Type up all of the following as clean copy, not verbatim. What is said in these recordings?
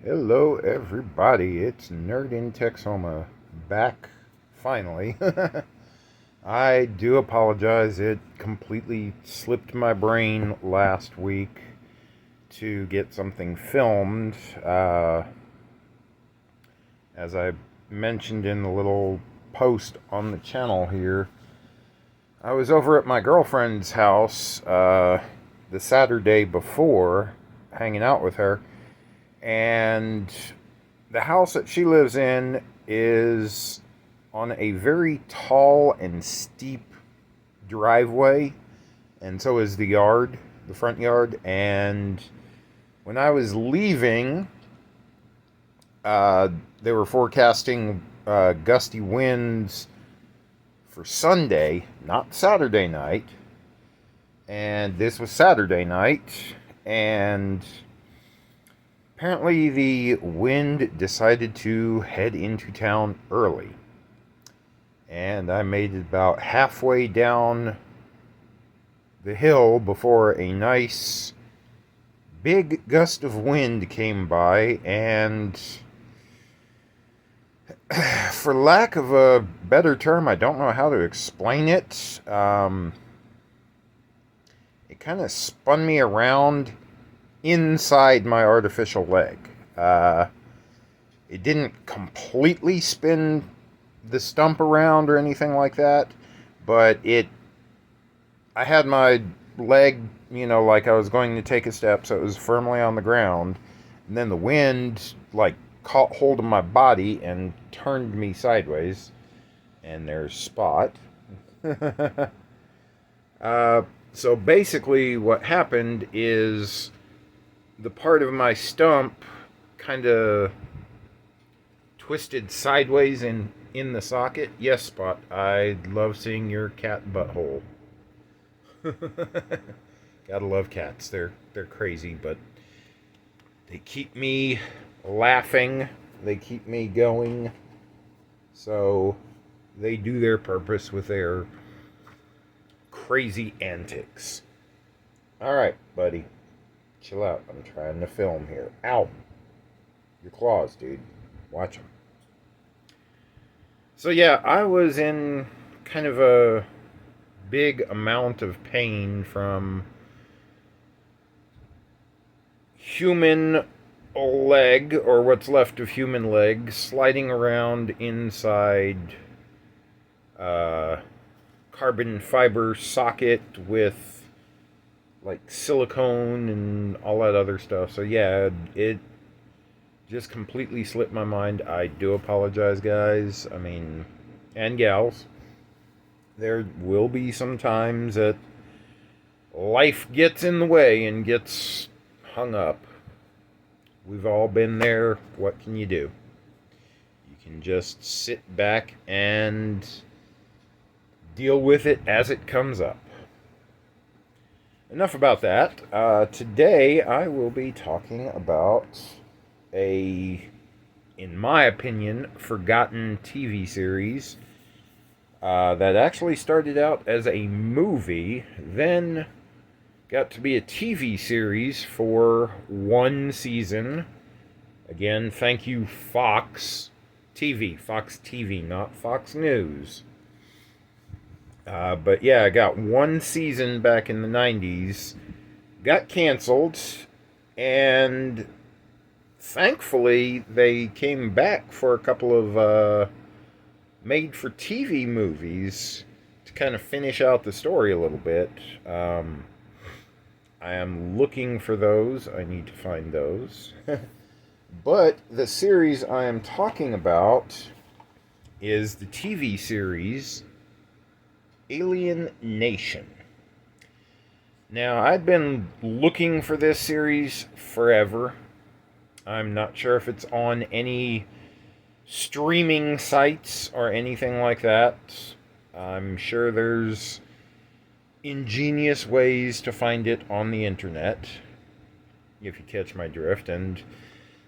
Hello, everybody. It's Nerd in Texoma back finally. I do apologize. It completely slipped my brain last week to get something filmed. As I mentioned in the little post on the channel here, I was over at my girlfriend's house the Saturday before, hanging out with her. And the house that she lives in is on a very tall and steep driveway, and so is the yard, the front yard. And when I was leaving, they were forecasting gusty winds for Sunday, not Saturday night. And this was Saturday night, and apparently the wind decided to head into town early. And I made it about halfway down the hill before a nice big gust of wind came by, and for lack of a better term, I don't know how to explain it. It kind of spun me around inside my artificial leg. It didn't completely spin the stump around or anything like that, but I had my leg, like I was going to take a step, so it was firmly on the ground, and then the wind, caught hold of my body and turned me sideways, and there's Spot. So basically what happened is the part of my stump kind of twisted sideways in the socket. Yes, Spot, I love seeing your cat butthole. Gotta love cats. They're crazy, but they keep me laughing. They keep me going. So they do their purpose with their crazy antics. All right, buddy. Chill out. I'm trying to film here. Ow. Your claws, dude. Watch them. So yeah, I was in kind of a big amount of pain from human leg, or what's left of human leg, sliding around inside carbon fiber socket with silicone and all that other stuff. So yeah, it just completely slipped my mind. I do apologize, guys. I mean, and gals. There will be some times that life gets in the way and gets hung up. We've all been there. What can you do? You can just sit back and deal with it as it comes up. Enough about that. Today I will be talking about in my opinion, forgotten TV series that actually started out as a movie, then got to be a TV series for one season. Again, thank you, Fox TV, not Fox News. But yeah, I got one season back in the 90s, got canceled, and thankfully they came back for a couple of made-for-TV movies to kind of finish out the story a little bit. I am looking for those. I need to find those. But the series I am talking about is the TV series Alien Nation. Now, I've been looking for this series forever. I'm not sure if it's on any streaming sites or anything like that. I'm sure there's ingenious ways to find it on the internet, if you catch my drift, and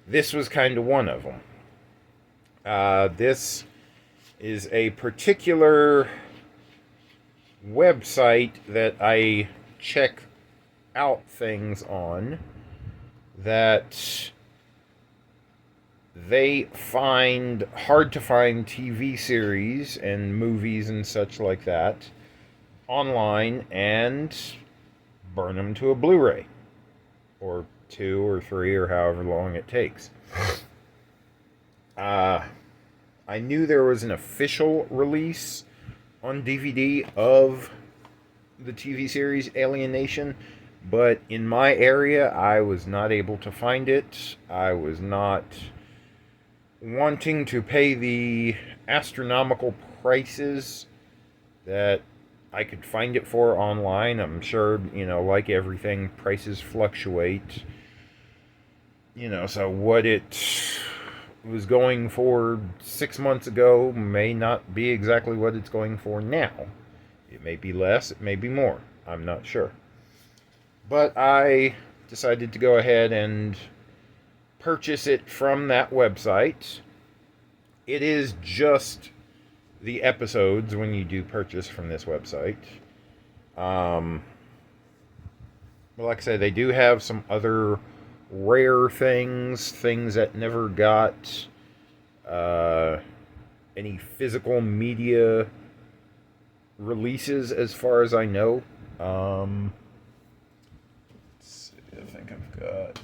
this was kind of one of them. This is a particular website that I check out things on that they find hard to find TV series and movies and such like that online and burn them to a Blu-ray, or 2 or 3 or however long it takes. I knew there was an official release on DVD of the TV series Alien Nation, but in my area I was not able to find it. I was not wanting to pay the astronomical prices that I could find it for online. I'm sure, like everything, prices fluctuate. So what it was going for 6 months ago may not be exactly what it's going for now. It may be less, it may be more. I'm not sure. But I decided to go ahead and purchase it from that website. It is just the episodes when you do purchase from this website. Well, like I said, they do have some other rare things that never got any physical media releases as far as I know. Let's see, I think I've got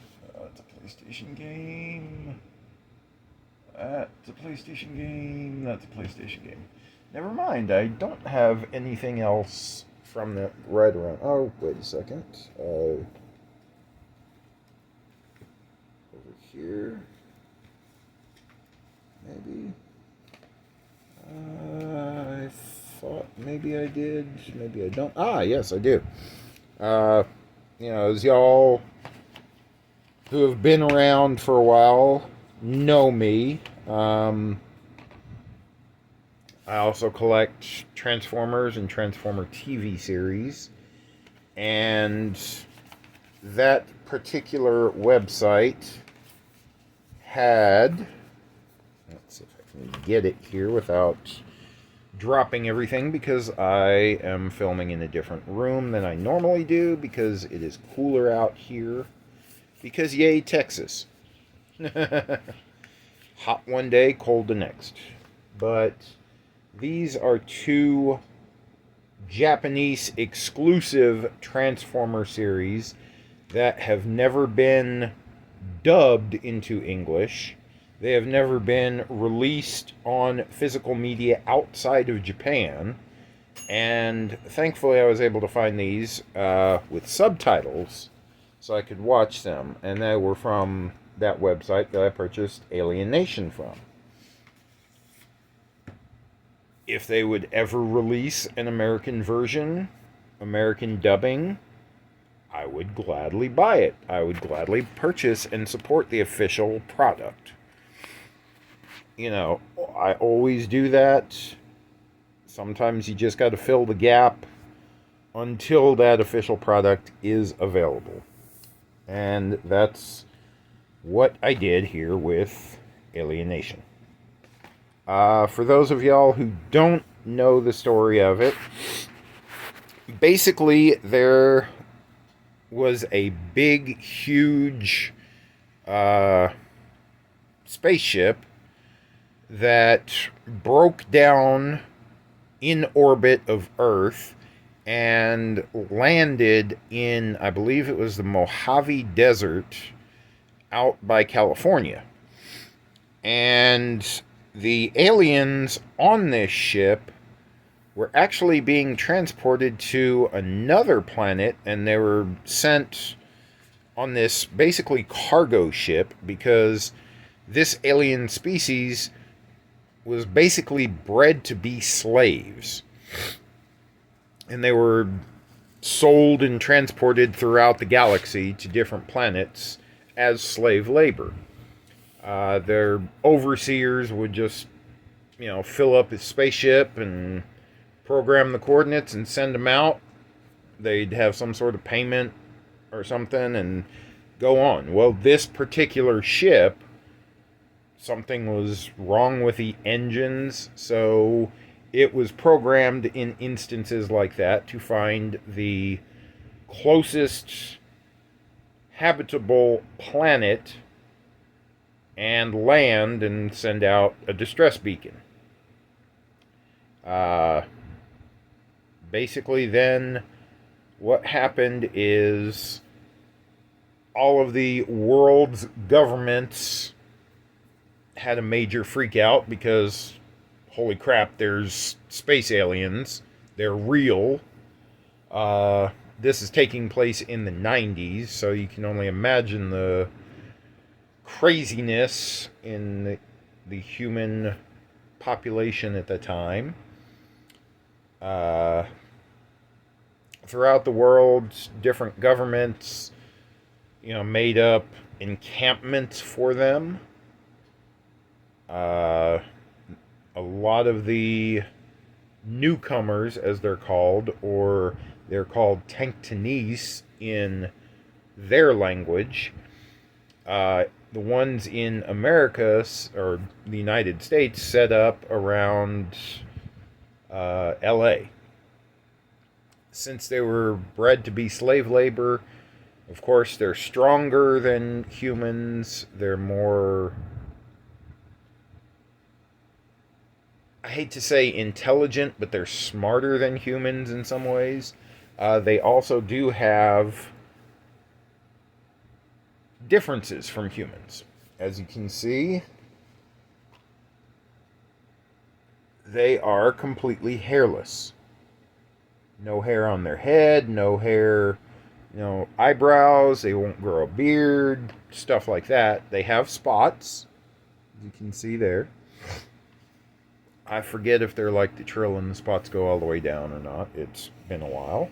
it's a PlayStation game. That's a PlayStation game. That's a PlayStation game. Never mind, I don't have anything else from that right around. Oh, wait a second. Over here. Maybe. I thought maybe I did. Maybe I don't. Ah, yes, I do. As y'all who have been around for a while know me. I also collect Transformers and Transformer TV series. And that particular website had... Let's see if I can get it here without dropping everything, because I am filming in a different room than I normally do, because it is cooler out here. Because yay, Texas. Hot one day, cold the next. But these are 2 Japanese exclusive Transformer series that have never been dubbed into English. They have never been released on physical media outside of Japan. And thankfully I was able to find these with subtitles so I could watch them. And they were from that website that I purchased Alien Nation from. If they would ever release an American version, American dubbing, I would gladly buy it. I would gladly purchase and support the official product. I always do that. Sometimes you just got to fill the gap until that official product is available. And that's what I did here with Alien Nation. For those of y'all who don't know the story of it, basically there was a big, huge spaceship that broke down in orbit of Earth and landed in, I believe it was the Mojave Desert out by California. And the aliens on this ship were actually being transported to another planet, and they were sent on this basically cargo ship because this alien species was basically bred to be slaves. And they were sold and transported throughout the galaxy to different planets as slave labor. Their overseers would just, fill up his spaceship and program the coordinates and send them out. They'd have some sort of payment or something and go on. Well, this particular ship, something was wrong with the engines, so it was programmed in instances like that to find the closest habitable planet and land and send out a distress beacon. Uh, Basically, then what happened is all of the world's governments had a major freak out because, holy crap, there's space aliens. They're real. Uh, this is taking place in the 90s, so you can only imagine the craziness in the human population at the time. Uh, Throughout the world, different governments, made up encampments for them. A lot of the newcomers, as they're called, or they're called Tanktanese in their language. The ones in America, or the United States, set up around LA. Since they were bred to be slave labor, of course, they're stronger than humans. They're more, I hate to say intelligent, but they're smarter than humans in some ways. They also do have differences from humans. As you can see, they are completely hairless. No hair on their head, no hair, eyebrows, they won't grow a beard, stuff like that. They have spots, as you can see there. I forget if they're like the trill and the spots go all the way down or not. It's been a while.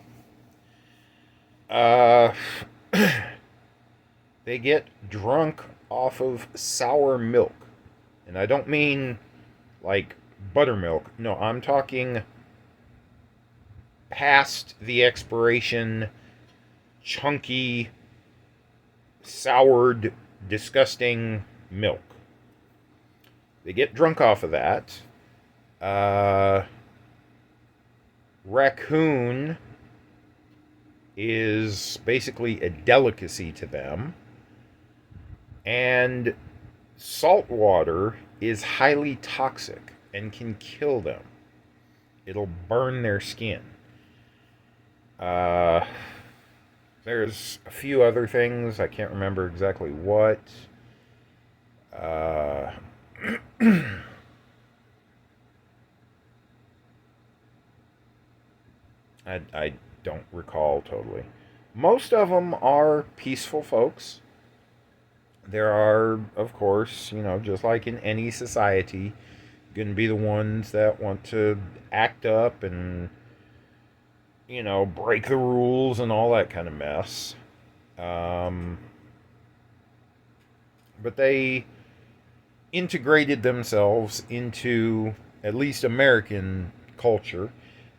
They get drunk off of sour milk. And I don't mean like buttermilk. No, I'm talking past the expiration, chunky, soured, disgusting milk. They get drunk off of that. Raccoon is basically a delicacy to them. And salt water is highly toxic and can kill them. It'll burn their skin. There's a few other things. I can't remember exactly what. I don't recall totally. Most of them are peaceful folks. There are, of course, just like in any society, going to be the ones that want to act up and, break the rules and all that kind of mess. But they integrated themselves into at least American culture.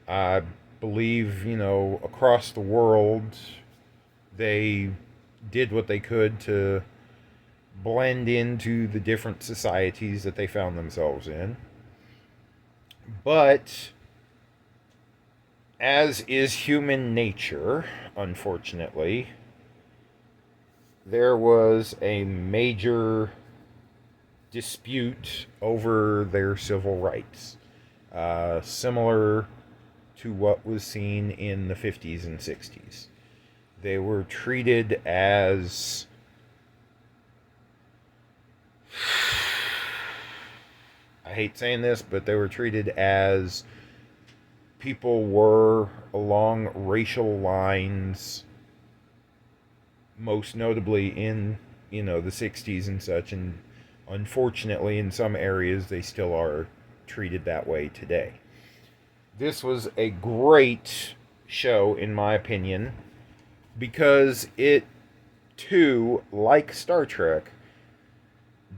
I believe, across the world, they did what they could to blend into the different societies that they found themselves in. But, as is human nature, unfortunately, there was a major dispute over their civil rights, similar to what was seen in the 50s and 60s. They were treated as I hate saying this, but they were treated as people were along racial lines, most notably in, the 60s and such, and unfortunately in some areas they still are treated that way today. This was a great show, in my opinion, because it, too, like Star Trek,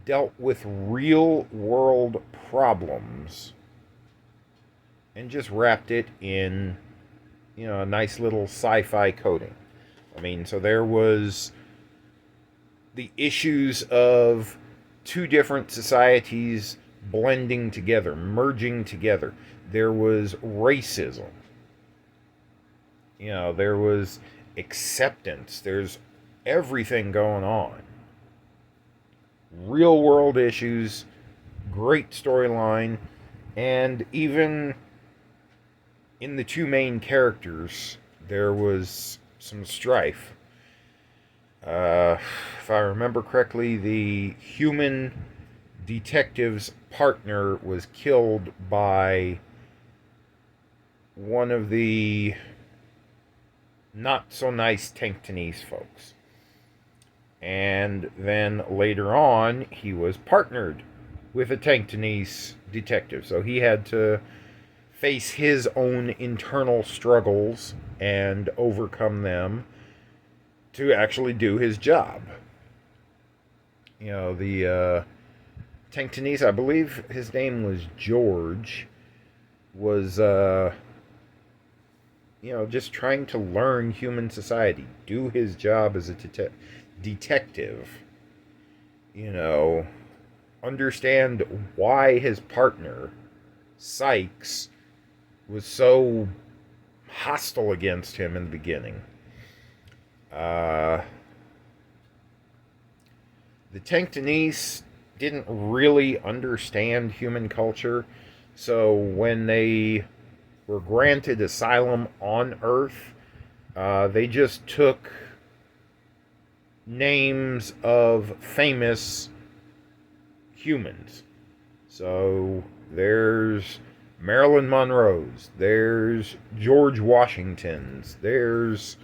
dealt with real world problems and just wrapped it in, a nice little sci-fi coating. I mean, so there was the issues of two different societies blending together, merging together. There was racism. There was acceptance. There's everything going on. real world issues, great storyline, and even in the two main characters, there was some strife. If I remember correctly, the human detective's partner was killed by one of the not so nice Tanktonese folks. And then later on, he was partnered with a Tanktonese detective. So he had to face his own internal struggles and overcome them to actually do his job. You know, the Tanktonese, I believe his name was George, was, just trying to learn human society, do his job as a detective, understand why his partner, Sykes, was so hostile against him in the beginning. The Tanktonese didn't really understand human culture, so when they were granted asylum on Earth, they just took names of famous humans. So there's Marilyn Monroe's, there's George Washington's, there's,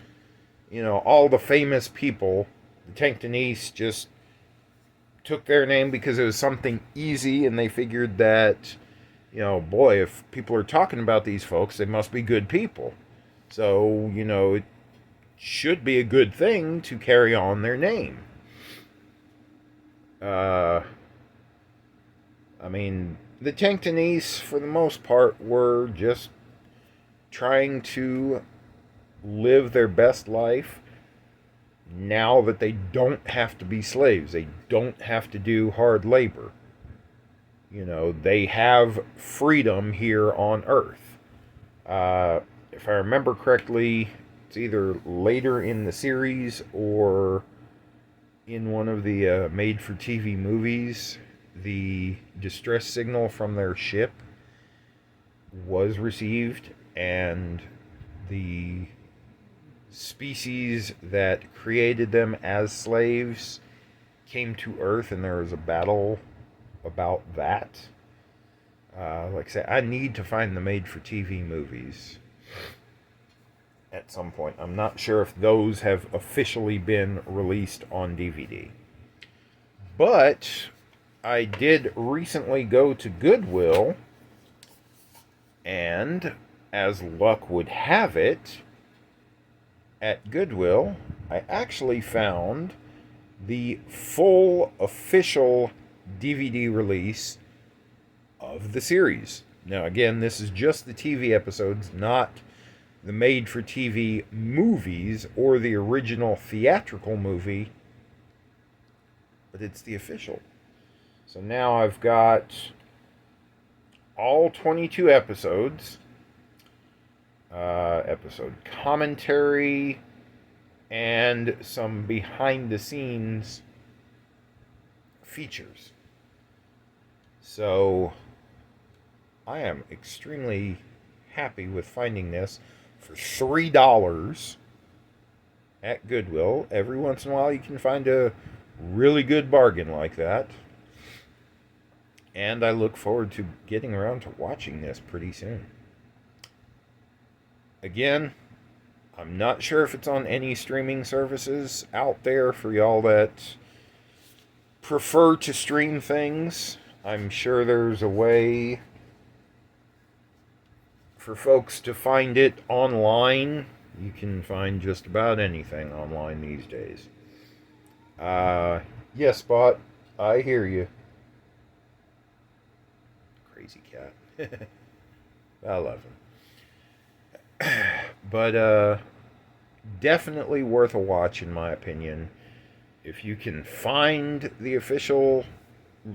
all the famous people. The Tanktonese just took their name because it was something easy, and they figured that, boy, if people are talking about these folks, they must be good people. So, it should be a good thing to carry on their name. The Tanktonese, for the most part, were just trying to live their best life now that they don't have to be slaves. They don't have to do hard labor. They have freedom here on Earth. If I remember correctly, it's either later in the series or in one of the made-for-TV movies, the distress signal from their ship was received, and the species that created them as slaves came to Earth, and there was a battle about that. Like I say, I need to find the made-for-TV movies at some point. I'm not sure if those have officially been released on DVD. But I did recently go to Goodwill, and as luck would have it, at Goodwill, I actually found the full official DVD release of the series. Now, again, this is just the TV episodes, not the made-for-TV movies or the original theatrical movie, but it's the official. So now I've got all 22 episodes, episode commentary, and some behind-the-scenes features. So I am extremely happy with finding this for $3 at Goodwill. Every once in a while you can find a really good bargain like that. And I look forward to getting around to watching this pretty soon. Again, I'm not sure if it's on any streaming services out there for y'all that prefer to stream things. I'm sure there's a way for folks to find it online. You can find just about anything online these days. Yes, Spot, I hear you. Crazy cat. I love him. But definitely worth a watch, in my opinion. If you can find the official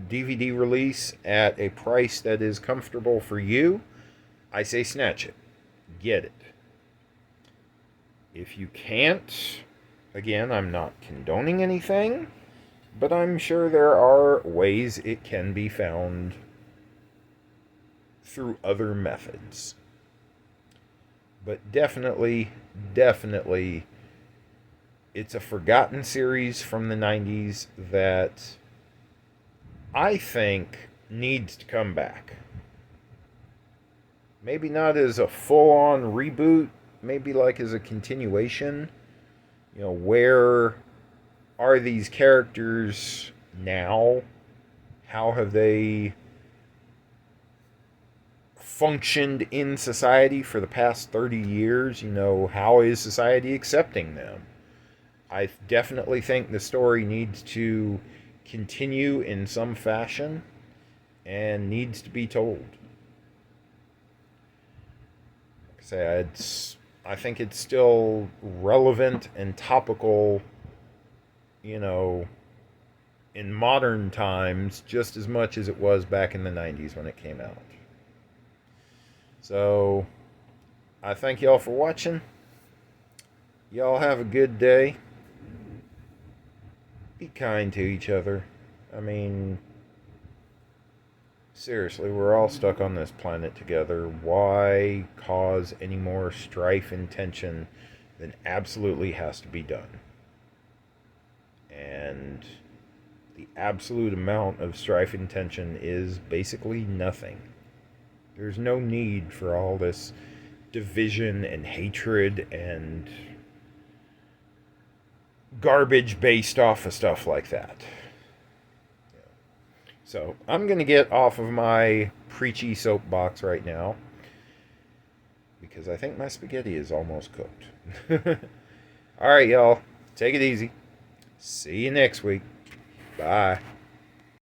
DVD release at a price that is comfortable for you, I say snatch it. Get it. If you can't, again, I'm not condoning anything, But I'm sure there are ways it can be found through other methods. But definitely, it's a forgotten series from the 90s that I think needs to come back. Maybe not as a full on reboot, maybe like as a continuation. Where are these characters now? How have they functioned in society for the past 30 years? How is society accepting them? I definitely think the story needs to continue in some fashion and needs to be told. I think it's still relevant and topical, you know, in modern times just as much as it was back in the 90s when it came out. So, I thank y'all for watching. Y'all have a good day. Be kind to each other. I mean, seriously, we're all stuck on this planet together. Why cause any more strife and tension than absolutely has to be done? And the absolute amount of strife and tension is basically nothing. There's no need for all this division and hatred and garbage based off of stuff like that. So I'm going to get off of my preachy soapbox right now because I think my spaghetti is almost cooked. All right, y'all. Take it easy. See you next week. Bye.